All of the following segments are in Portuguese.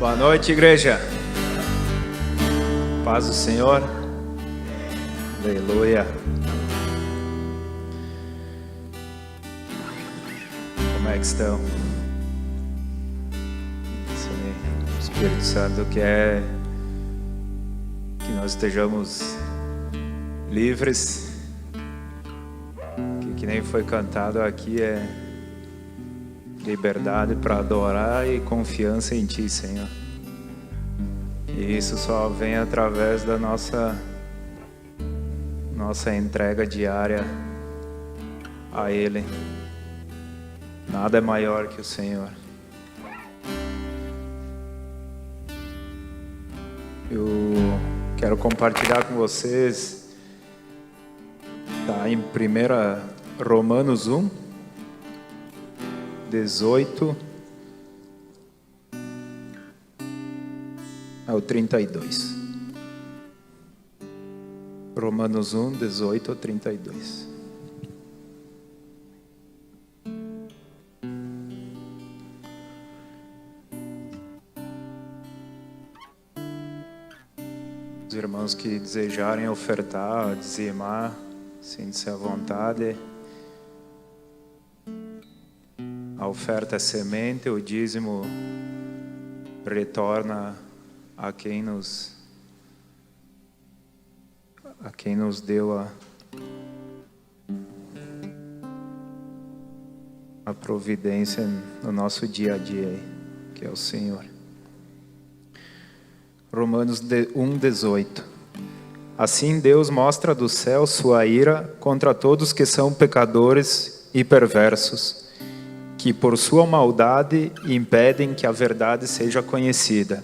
Boa noite, igreja. Paz do Senhor. Aleluia. Como é que estão? Isso aí. O Espírito Santo quer que nós estejamos livres. Que nem foi cantado aqui é liberdade para adorar e confiança em Ti, Senhor. E isso só vem através da nossa entrega diária a Ele. Nada é maior que o Senhor. Eu quero compartilhar com vocês, tá em 1 Romanos 1, 18 ao 32. Romanos 1, 18 ao 32. Os irmãos que desejarem ofertar, dizimar, sintam-se à vontade. A oferta é semente, o dízimo retorna a quem nos deu a providência no nosso dia a dia, que é o Senhor. Romanos 1:18. Assim Deus mostra do céu sua ira contra todos que são pecadores e perversos, que por sua maldade impedem que a verdade seja conhecida.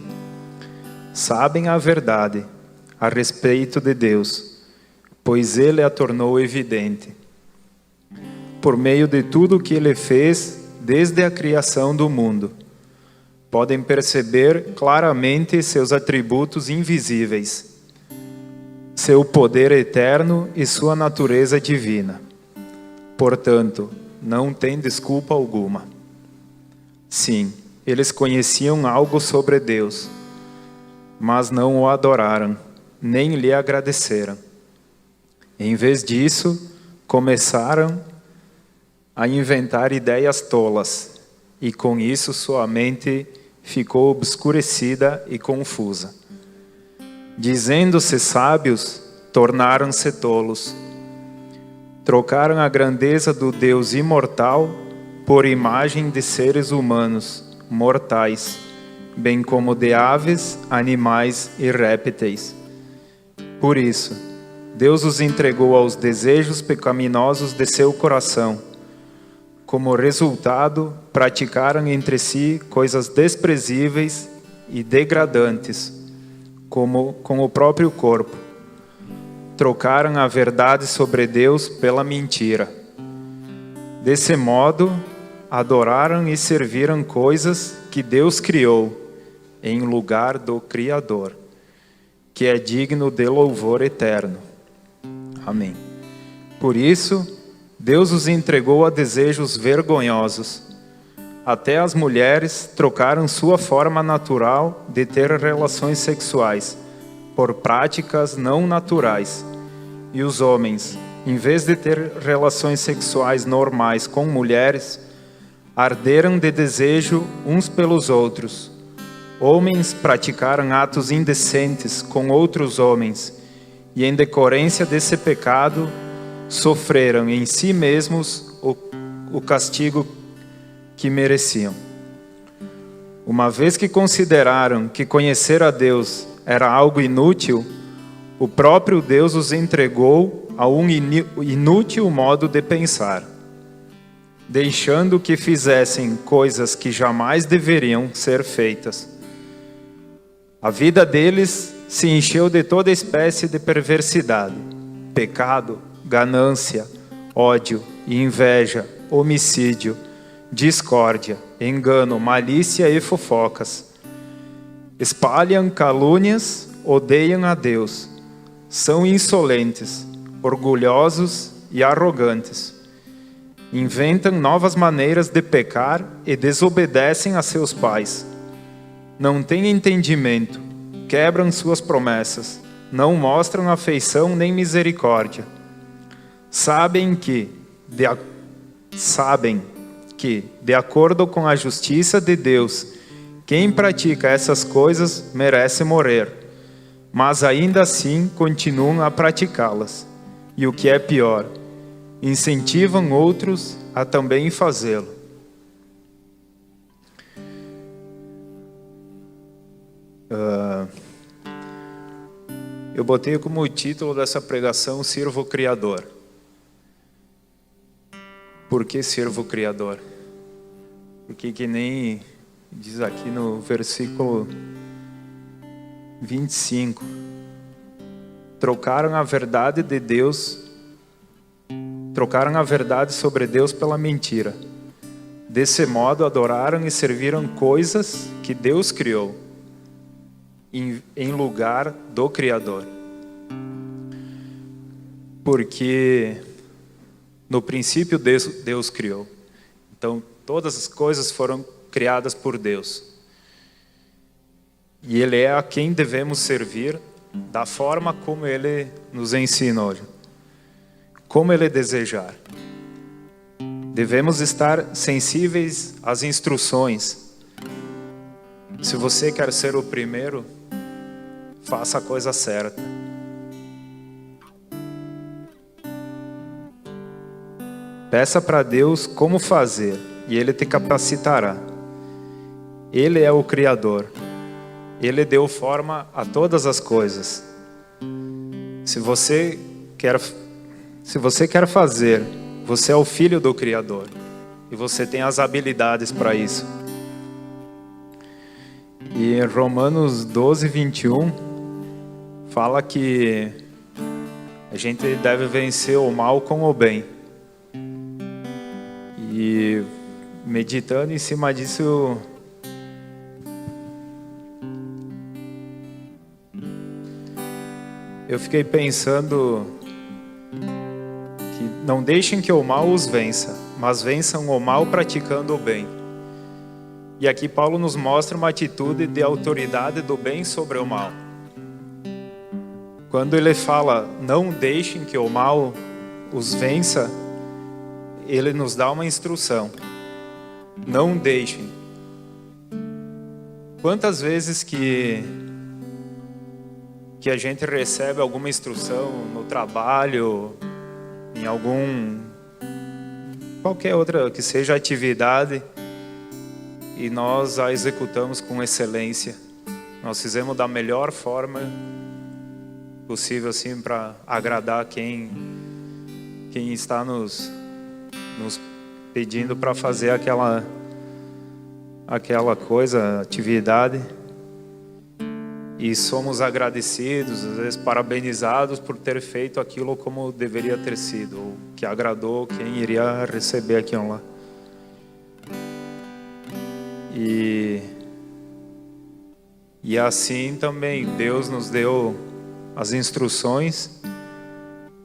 Sabem a verdade a respeito de Deus, pois Ele a tornou evidente. Por meio de tudo o que Ele fez desde a criação do mundo, podem perceber claramente seus atributos invisíveis, seu poder eterno e sua natureza divina. Portanto, não tem desculpa alguma. Sim, eles conheciam algo sobre Deus, mas não o adoraram, nem lhe agradeceram. Em vez disso, começaram a inventar ideias tolas, e com isso sua mente ficou obscurecida e confusa. Dizendo-se sábios, tornaram-se tolos. Trocaram a grandeza do Deus imortal por imagem de seres humanos, mortais, bem como de aves, animais e répteis. Por isso, Deus os entregou aos desejos pecaminosos de seu coração. Como resultado, praticaram entre si coisas desprezíveis e degradantes, como com o próprio corpo. Trocaram a verdade sobre Deus pela mentira. Desse modo, adoraram e serviram coisas que Deus criou, em lugar do Criador, que é digno de louvor eterno. Amém. Por isso, Deus os entregou a desejos vergonhosos. Até as mulheres trocaram sua forma natural de ter relações sexuais por práticas não naturais. E os homens, em vez de ter relações sexuais normais com mulheres, arderam de desejo uns pelos outros. Homens praticaram atos indecentes com outros homens, e em decorrência desse pecado, sofreram em si mesmos o castigo que mereciam. Uma vez que consideraram que conhecer a Deus era algo inútil, o próprio Deus os entregou a um inútil modo de pensar, deixando que fizessem coisas que jamais deveriam ser feitas. A vida deles se encheu de toda espécie de perversidade, pecado, ganância, ódio, inveja, homicídio, discórdia, engano, malícia e fofocas. Espalham calúnias, odeiam a Deus, são insolentes, orgulhosos e arrogantes. Inventam novas maneiras de pecar e desobedecem a seus pais. Não têm entendimento, quebram suas promessas, não mostram afeição nem misericórdia. Sabem que, de acordo com a justiça de Deus, quem pratica essas coisas merece morrer, mas ainda assim continuam a praticá-las. E o que é pior, incentivam outros a também fazê-lo. Eu botei como título dessa pregação Sirva o Criador. Por que sirva o Criador? Porque que nem diz aqui no versículo 25, trocaram a verdade de Deus, trocaram a verdade sobre Deus pela mentira. Desse modo adoraram e serviram coisas que Deus criou, em lugar do Criador. Porque no princípio Deus criou. Então todas as coisas foram criadas por Deus. E Ele é a quem devemos servir da forma como Ele nos ensinou, como Ele desejar. Devemos estar sensíveis às instruções. Se você quer ser o primeiro, faça a coisa certa. Peça para Deus como fazer e Ele te capacitará. Ele é o Criador. Ele deu forma a todas as coisas. Se você quer fazer, você é o filho do Criador e você tem as habilidades para isso. E em Romanos 12, 21, fala que a gente deve vencer o mal com o bem. E meditando em cima disso, eu fiquei pensando que não deixem que o mal os vença, mas vençam o mal praticando o bem. E aqui Paulo nos mostra uma atitude de autoridade do bem sobre o mal. Quando ele fala, não deixem que o mal os vença, ele nos dá uma instrução. Não deixem. Quantas vezes que a gente recebe alguma instrução no trabalho, em qualquer outra que seja atividade, e nós a executamos com excelência. Nós fizemos da melhor forma possível, assim, para agradar quem está nos pedindo para fazer aquela coisa, atividade. E somos agradecidos, às vezes parabenizados por ter feito aquilo como deveria ter sido, ou que agradou quem iria receber aquilo lá. E assim também Deus nos deu as instruções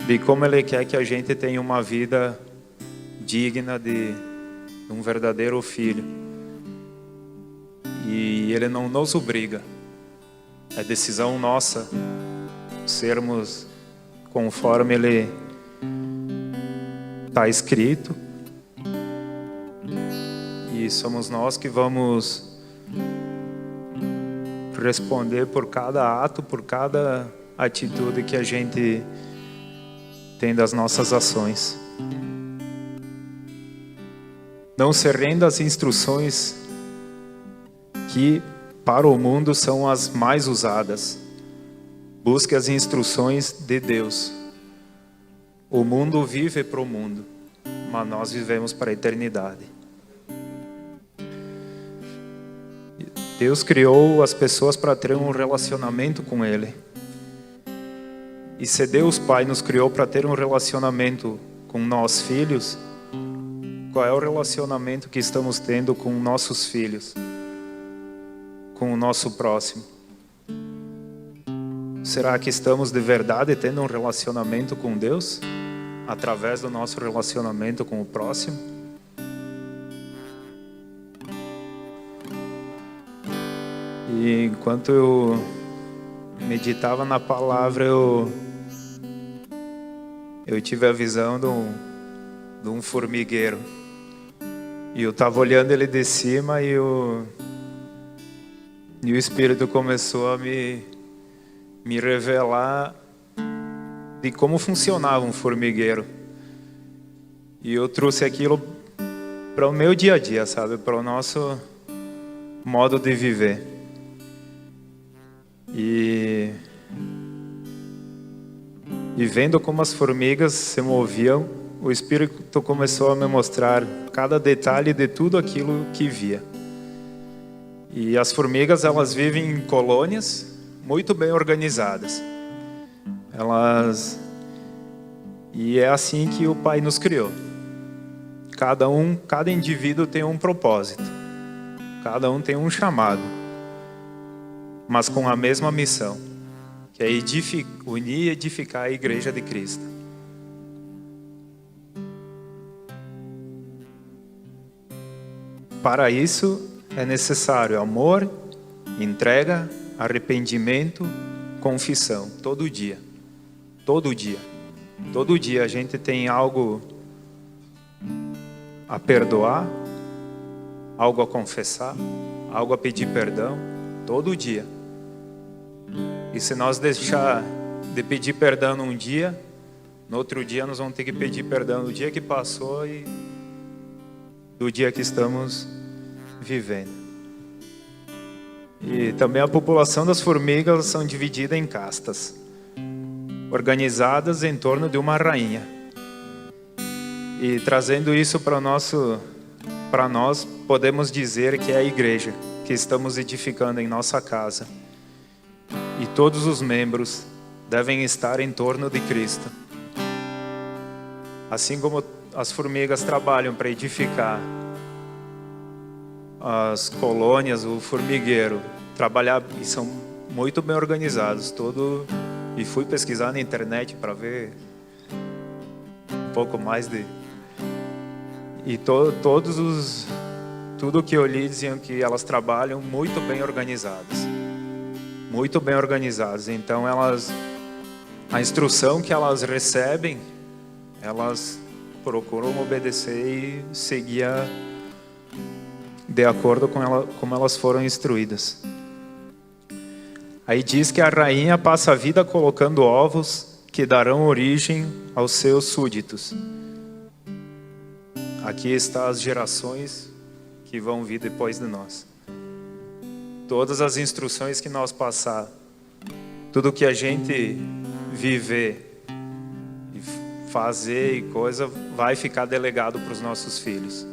de como Ele quer que a gente tenha uma vida digna de um verdadeiro filho. E Ele não nos obriga. É decisão nossa sermos conforme Ele está escrito. E somos nós que vamos responder por cada ato, por cada atitude que a gente tem das nossas ações. Não se renda às instruções que para o mundo são as mais usadas. Busque as instruções de Deus. O mundo vive para o mundo, mas nós vivemos para a eternidade. Deus criou as pessoas para ter um relacionamento com Ele. E se Deus Pai nos criou para ter um relacionamento com nós filhos, qual é o relacionamento que estamos tendo com nossos filhos? Com o nosso próximo? Será que estamos de verdade tendo um relacionamento com Deus através do nosso relacionamento com o próximo? E enquanto eu meditava na palavra, eu tive a visão de um formigueiro. E eu estava olhando ele de cima e o Espírito começou a me revelar de como funcionava um formigueiro. E eu trouxe aquilo para o meu dia a dia, sabe? Para o nosso modo de viver. E vendo como as formigas se moviam, o Espírito começou a me mostrar cada detalhe de tudo aquilo que via. E as formigas, elas vivem em colônias muito bem organizadas. E é assim que o Pai nos criou. Cada indivíduo tem um propósito. Cada um tem um chamado. Mas com a mesma missão, que é unir e edificar a Igreja de Cristo. Para isso é necessário amor, entrega, arrependimento, confissão, todo dia. Todo dia. Todo dia a gente tem algo a perdoar, algo a confessar, algo a pedir perdão, todo dia. E se nós deixar de pedir perdão num dia, no outro dia nós vamos ter que pedir perdão do dia que passou e do dia que estamos vivendo. E também a população das formigas são dividida em castas, organizadas em torno de uma rainha. E trazendo isso para nós, podemos dizer que é a igreja que estamos edificando em nossa casa. E todos os membros devem estar em torno de Cristo. Assim como as formigas trabalham para edificar as colônias, o formigueiro, e são muito bem organizados. E fui pesquisar na internet para ver um pouco mais de... E tudo que eu li diziam que elas trabalham muito bem organizadas. Muito bem organizadas. Então a instrução que elas recebem, elas procuram obedecer e seguir de acordo com como elas foram instruídas. Aí diz que a rainha passa a vida colocando ovos que darão origem aos seus súditos. Aqui estão as gerações que vão vir depois de nós. Todas as instruções que nós passar, tudo que a gente viver, e fazer e coisa, vai ficar delegado para os nossos filhos.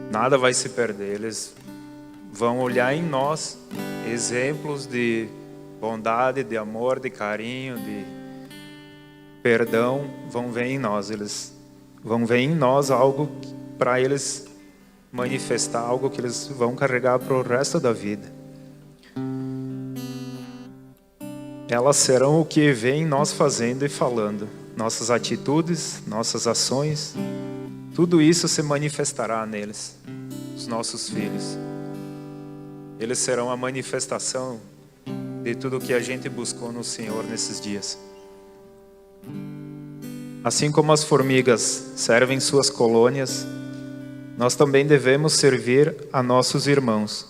Nada vai se perder. Eles vão olhar em nós exemplos de bondade, de amor, de carinho, de perdão. Vão ver em nós. Eles vão ver em nós algo para eles manifestar, algo que eles vão carregar para o resto da vida. Elas serão o que vêem nós fazendo e falando. Nossas atitudes, nossas ações, tudo isso se manifestará neles, os nossos filhos. Eles serão a manifestação de tudo que a gente buscou no Senhor nesses dias. Assim como as formigas servem suas colônias, nós também devemos servir a nossos irmãos.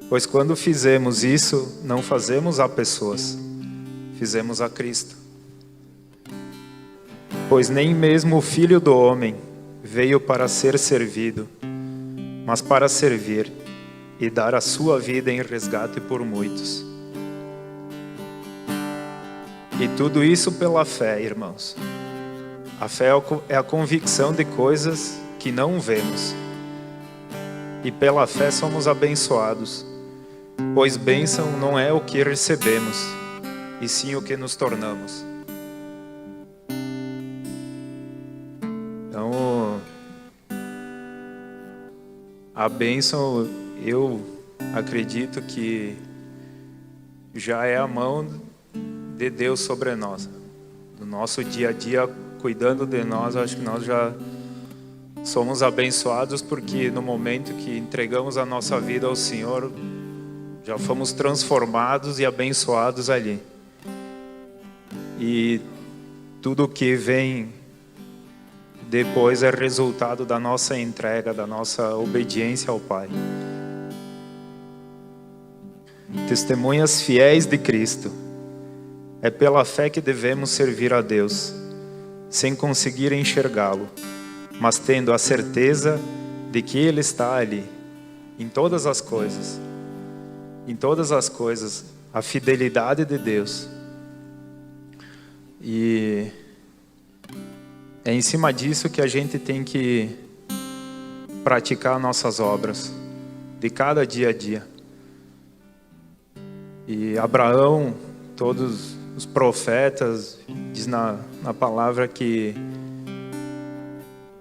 Pois quando fizemos isso, não fazemos a pessoas, fizemos a Cristo. Pois nem mesmo o Filho do Homem veio para ser servido, mas para servir e dar a sua vida em resgate por muitos. E tudo isso pela fé, irmãos. A fé é a convicção de coisas que não vemos. E pela fé somos abençoados, pois bênção não é o que recebemos, e sim o que nos tornamos. Então, a bênção, eu acredito que já é a mão de Deus sobre nós. No nosso dia a dia, cuidando de nós, acho que nós já somos abençoados, porque no momento que entregamos a nossa vida ao Senhor, já fomos transformados e abençoados ali. E tudo que vem depois é resultado da nossa entrega, da nossa obediência ao Pai. Testemunhas fiéis de Cristo. É pela fé que devemos servir a Deus, sem conseguir enxergá-lo, mas tendo a certeza de que Ele está ali, em todas as coisas. Em todas as coisas, a fidelidade de Deus. E é em cima disso que a gente tem que praticar nossas obras, de cada dia a dia. E Abraão, todos os profetas, diz na palavra que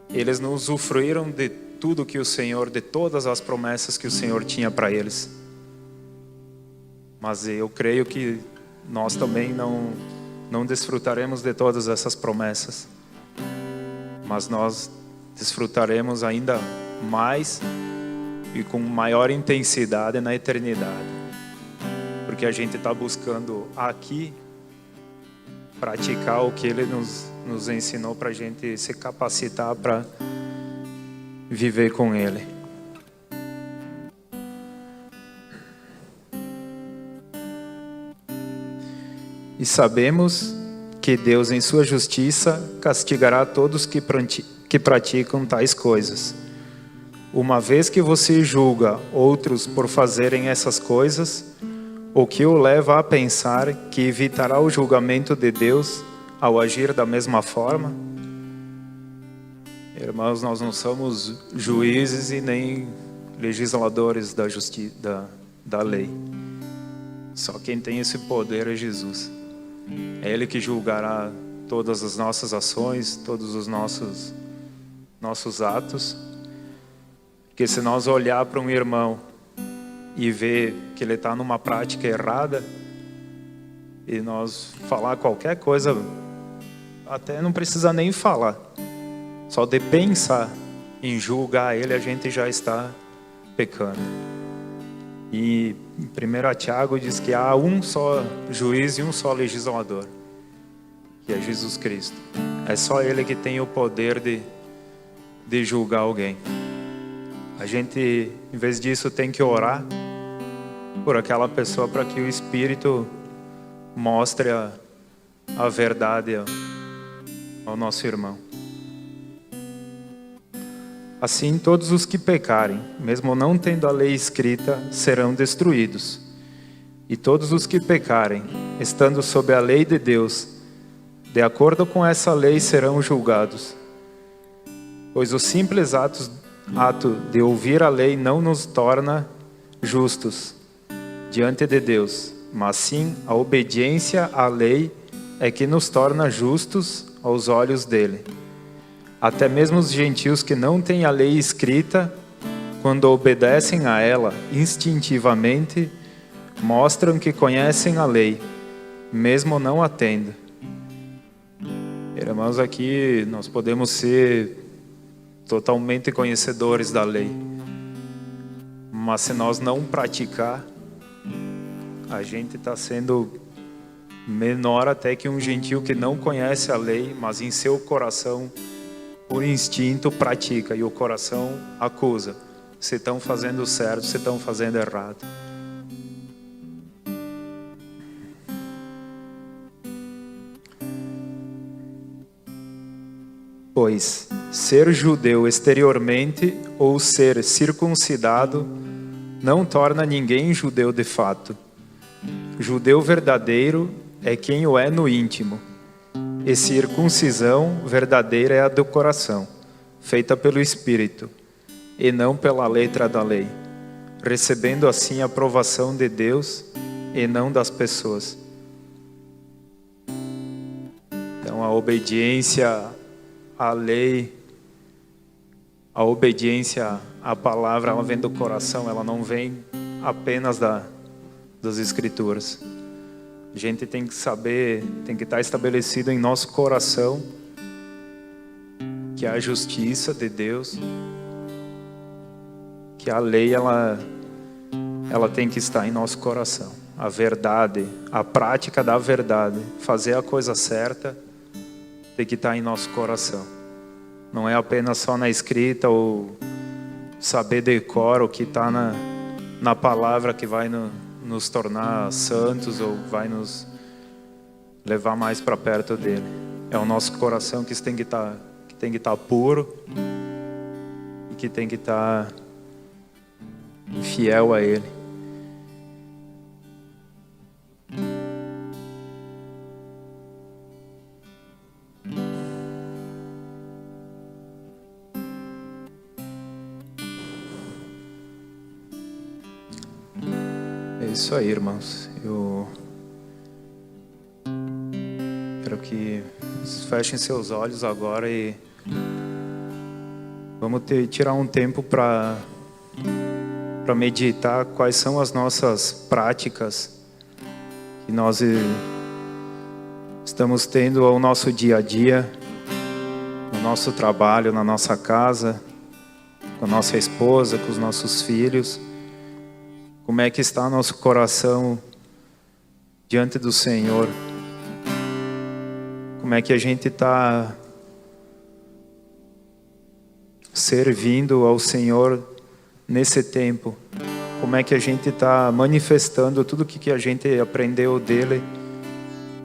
eles não usufruíram de tudo que o Senhor, de todas as promessas que o Senhor tinha para eles. Mas eu creio que nós também não desfrutaremos de todas essas promessas. Mas nós desfrutaremos ainda mais e com maior intensidade na eternidade. Porque a gente está buscando aqui praticar o que Ele nos ensinou para a gente se capacitar para viver com Ele. E sabemos que Deus, em sua justiça, castigará todos que praticam tais coisas. Uma vez que você julga outros por fazerem essas coisas, o que o leva a pensar que evitará o julgamento de Deus ao agir da mesma forma? Irmãos, nós não somos juízes e nem legisladores da lei. Só quem tem esse poder é Jesus. É Ele que julgará todas as nossas ações, todos os nossos atos. Porque se nós olhar para um irmão e ver que ele está numa prática errada, e nós falar qualquer coisa, até não precisa nem falar, só de pensar em julgar ele, a gente já está pecando. E em 1 Tiago diz que há um só juiz e um só legislador, que é Jesus Cristo. É só Ele que tem o poder de julgar alguém. A gente, em vez disso, tem que orar por aquela pessoa para que o Espírito mostre a verdade ao nosso irmão. Assim, todos os que pecarem, mesmo não tendo a lei escrita, serão destruídos. E todos os que pecarem, estando sob a lei de Deus, de acordo com essa lei serão julgados. Pois o simples ato de ouvir a lei não nos torna justos diante de Deus, mas sim a obediência à lei é que nos torna justos aos olhos dele. Até mesmo os gentios que não têm a lei escrita, quando obedecem a ela instintivamente, mostram que conhecem a lei, mesmo não a tendo. Irmãos, aqui nós podemos ser totalmente conhecedores da lei, mas se nós não praticar, a gente está sendo menor até que um gentio que não conhece a lei, mas em seu coração, por instinto, pratica, e o coração acusa. Se estão fazendo certo, se estão fazendo errado. Pois ser judeu exteriormente ou ser circuncidado não torna ninguém judeu de fato. Judeu verdadeiro é quem o é no íntimo. E circuncisão verdadeira é a do coração, feita pelo Espírito, e não pela letra da lei, recebendo assim a aprovação de Deus e não das pessoas. Então a obediência à lei, a obediência à palavra, ela vem do coração, ela não vem apenas das Escrituras. A gente tem que saber, tem que estar estabelecido em nosso coração que a justiça de Deus, que a lei ela ela tem que estar em nosso coração. A verdade, a prática da verdade, fazer a coisa certa, tem que estar em nosso coração. Não é apenas só na escrita ou saber decor o que está na palavra que vai nos tornar santos ou vai nos levar mais para perto dele. É o nosso coração que tem que estar puro e que tem que estar fiel a ele. É isso aí, irmãos. Eu quero que vocês fechem seus olhos agora e vamos tirar um tempo para meditar quais são as nossas práticas que nós estamos tendo ao nosso dia a dia, no nosso trabalho, na nossa casa, com a nossa esposa, com os nossos filhos. Como é que está nosso coração diante do Senhor? Como é que a gente está servindo ao Senhor nesse tempo? Como é que a gente está manifestando tudo o que a gente aprendeu dele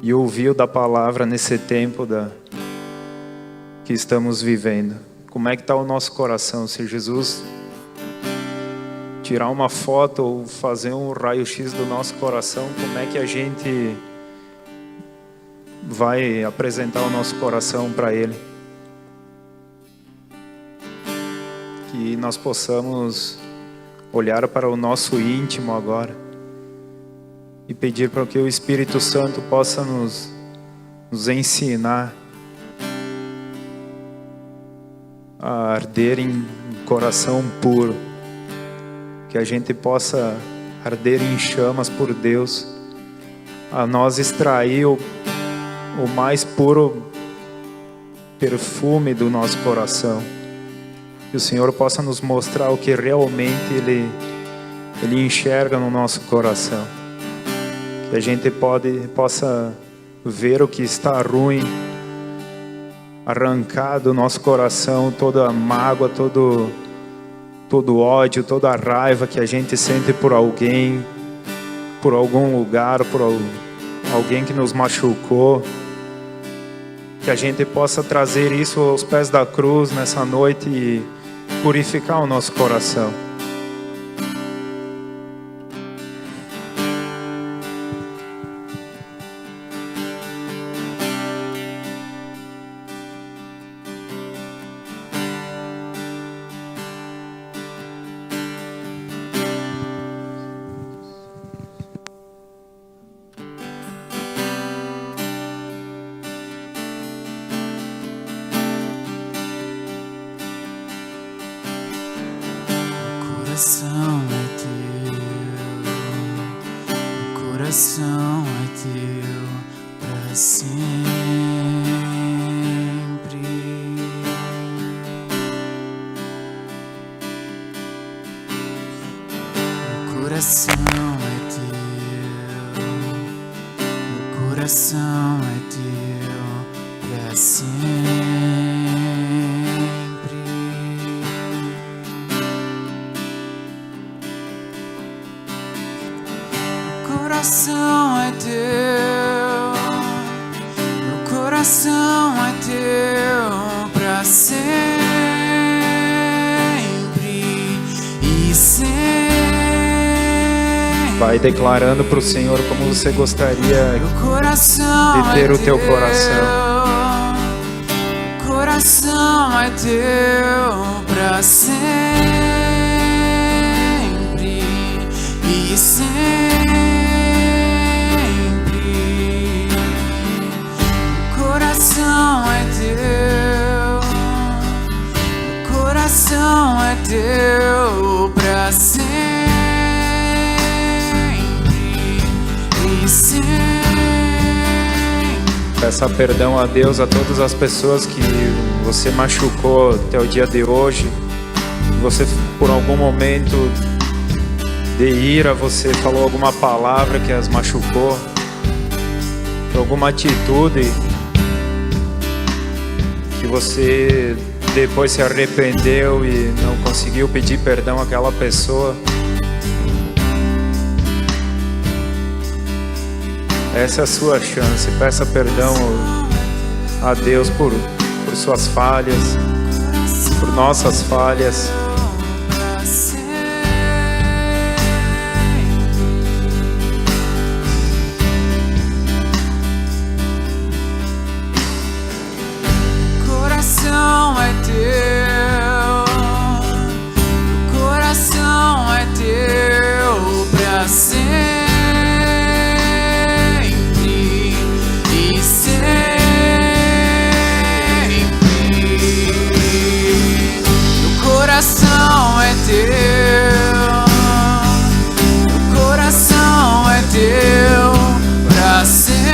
e ouviu da palavra nesse tempo que estamos vivendo? Como é que está o nosso coração? Se Jesus tirar uma foto ou fazer um raio-x do nosso coração, como é que a gente vai apresentar o nosso coração para Ele? Que nós possamos olhar para o nosso íntimo agora e pedir para que o Espírito Santo possa nos ensinar a arder em coração puro. Que a gente possa arder em chamas por Deus, a nós extrair o mais puro perfume do nosso coração. Que o Senhor possa nos mostrar o que realmente Ele enxerga no nosso coração. Que a gente possa ver o que está ruim, arrancar do nosso coração toda a mágoa, todo ódio, toda a raiva que a gente sente por alguém, por algum lugar, por alguém que nos machucou. Que a gente possa trazer isso aos pés da cruz nessa noite e purificar o nosso coração. coração é teu para sempre. O coração é teu, o coração é teu para sempre. O coração é teu, meu coração é teu pra sempre e sempre. Vai declarando para o Senhor como você gostaria de ter o teu coração. O coração é teu pra sempre e sempre. O coração é teu, o coração é teu pra sempre e sempre. Peça perdão a Deus a todas as pessoas que você machucou até o dia de hoje. Você por algum momento de ira, você falou alguma palavra que as machucou, alguma atitude que você depois se arrependeu e não conseguiu pedir perdão àquela pessoa. Essa é a sua chance. Peça perdão a Deus por suas falhas, por nossas falhas. Coração é teu, o coração é teu pra sempre e sempre. O coração é teu, o coração é teu pra sempre.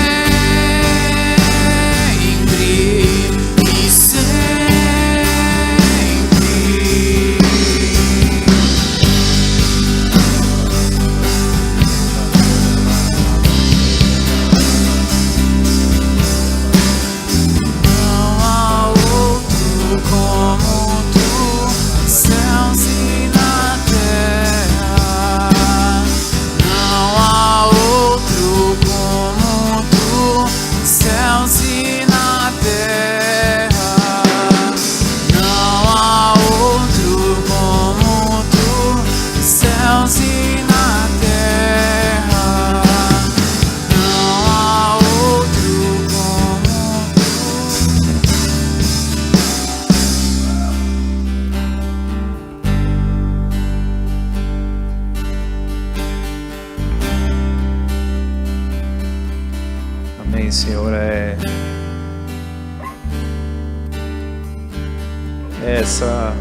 Amém, Senhor. É essa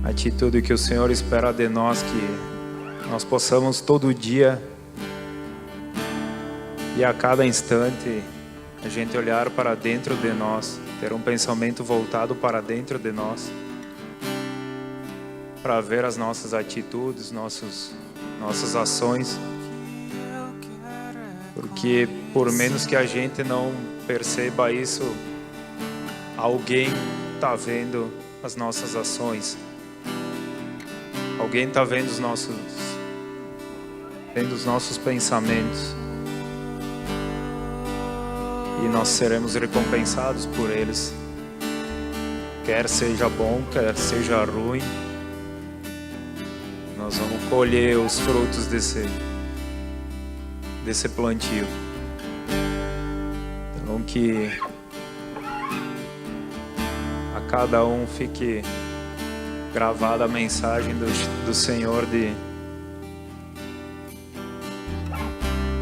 atitude que o Senhor espera de nós, que nós possamos todo dia e a cada instante a gente olhar para dentro de nós, ter um pensamento voltado para dentro de nós, para ver as nossas atitudes, nossas ações. Porque por menos que a gente não perceba isso, alguém está vendo as nossas ações. Alguém está vendo os nossos pensamentos. E nós seremos recompensados por eles. Quer seja bom, quer seja ruim, nós vamos colher os frutos desse plantio. Então que a cada um fique gravada a mensagem do Senhor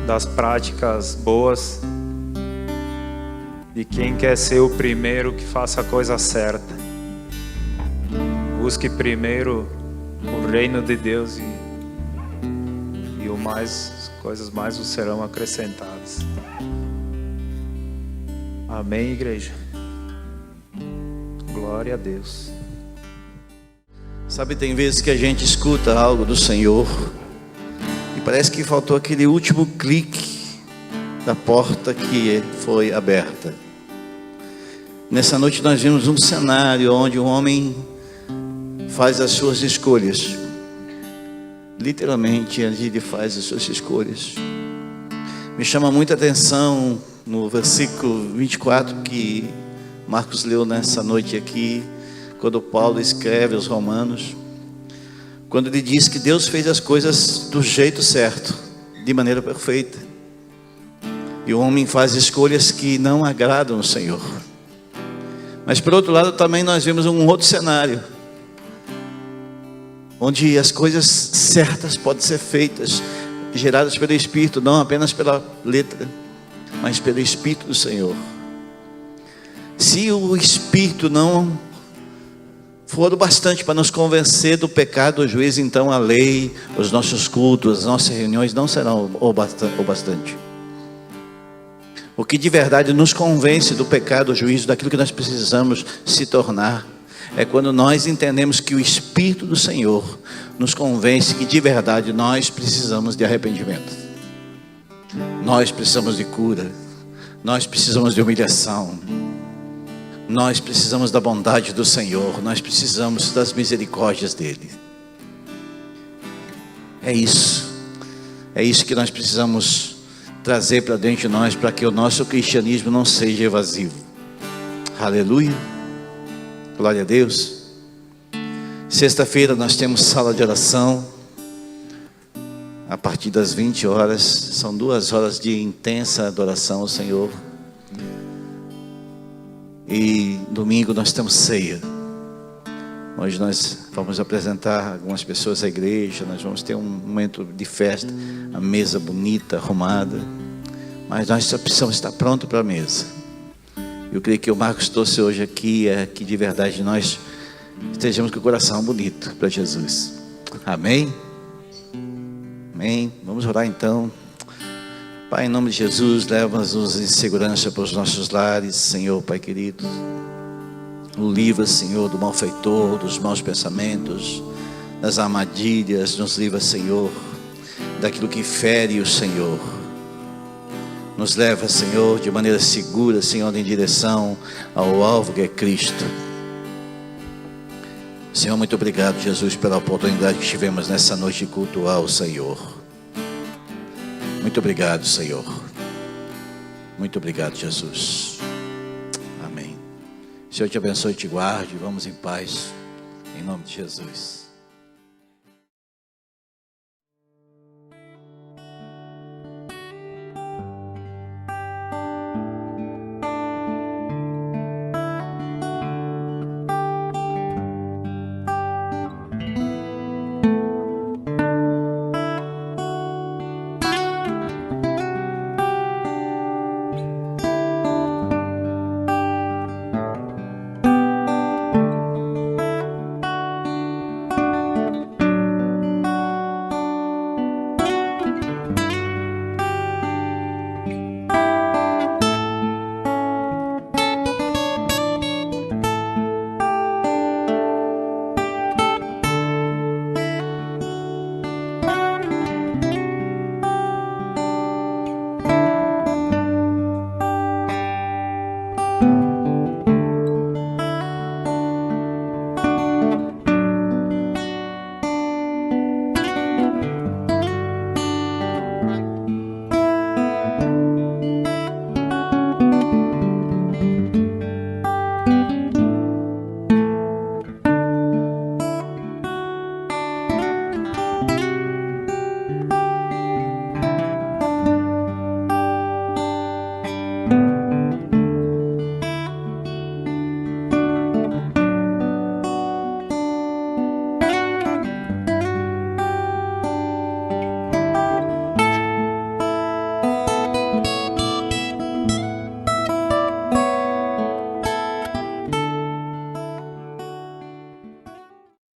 das práticas boas, de quem quer ser o primeiro que faça a coisa certa. Busque primeiro o reino de Deus e coisas mais vos serão acrescentadas. Amém, igreja. Glória a Deus. Sabe, tem vezes que a gente escuta algo do Senhor e parece que faltou aquele último clique da porta que foi aberta. Nessa noite nós vimos um cenário onde um homem faz as suas escolhas. Literalmente ele faz as suas escolhas. Me chama muita atenção no versículo 24 que Marcos leu nessa noite aqui, quando Paulo escreve aos Romanos, quando ele diz que Deus fez as coisas do jeito certo, de maneira perfeita, e o homem faz escolhas que não agradam o Senhor. Mas por outro lado também nós vemos um outro cenário, onde as coisas certas podem ser feitas, geradas pelo Espírito, não apenas pela letra, mas pelo Espírito do Senhor. Se o Espírito não for o bastante para nos convencer do pecado, do juízo, então a lei, os nossos cultos, as nossas reuniões não serão o bastante. O que de verdade nos convence do pecado, do juízo, daquilo que nós precisamos se tornar, é quando nós entendemos que o Espírito do Senhor nos convence que de verdade nós precisamos de arrependimento. Nós precisamos de cura. Nós precisamos de humilhação. Nós precisamos da bondade do Senhor. Nós precisamos das misericórdias dEle. É isso. É isso que nós precisamos trazer para dentro de nós, para que o nosso cristianismo não seja evasivo. Aleluia. Glória a Deus. Sexta-feira nós temos sala de oração. A partir das 20 horas. São 2 horas de intensa adoração ao Senhor. E domingo nós temos ceia. Hoje nós vamos apresentar algumas pessoas à igreja. Nós vamos ter um momento de festa. A mesa bonita, arrumada. Mas nós só precisamos estar prontos para a mesa. Eu creio que o Marcos trouxe hoje aqui é que de verdade nós estejamos com o coração bonito para Jesus. Amém? Amém? Vamos orar então. Pai, em nome de Jesus, leva-nos em segurança para os nossos lares, Senhor, Pai querido. O livra, Senhor, do malfeitor, dos maus pensamentos, das armadilhas. Nos livra, Senhor, daquilo que fere o Senhor. Nos leva, Senhor, de maneira segura, Senhor, em direção ao alvo que é Cristo. Senhor, muito obrigado, Jesus, pela oportunidade que tivemos nessa noite de cultuar o Senhor. Muito obrigado, Senhor. Muito obrigado, Jesus. Amém. Senhor te abençoe e te guarde. Vamos em paz. Em nome de Jesus.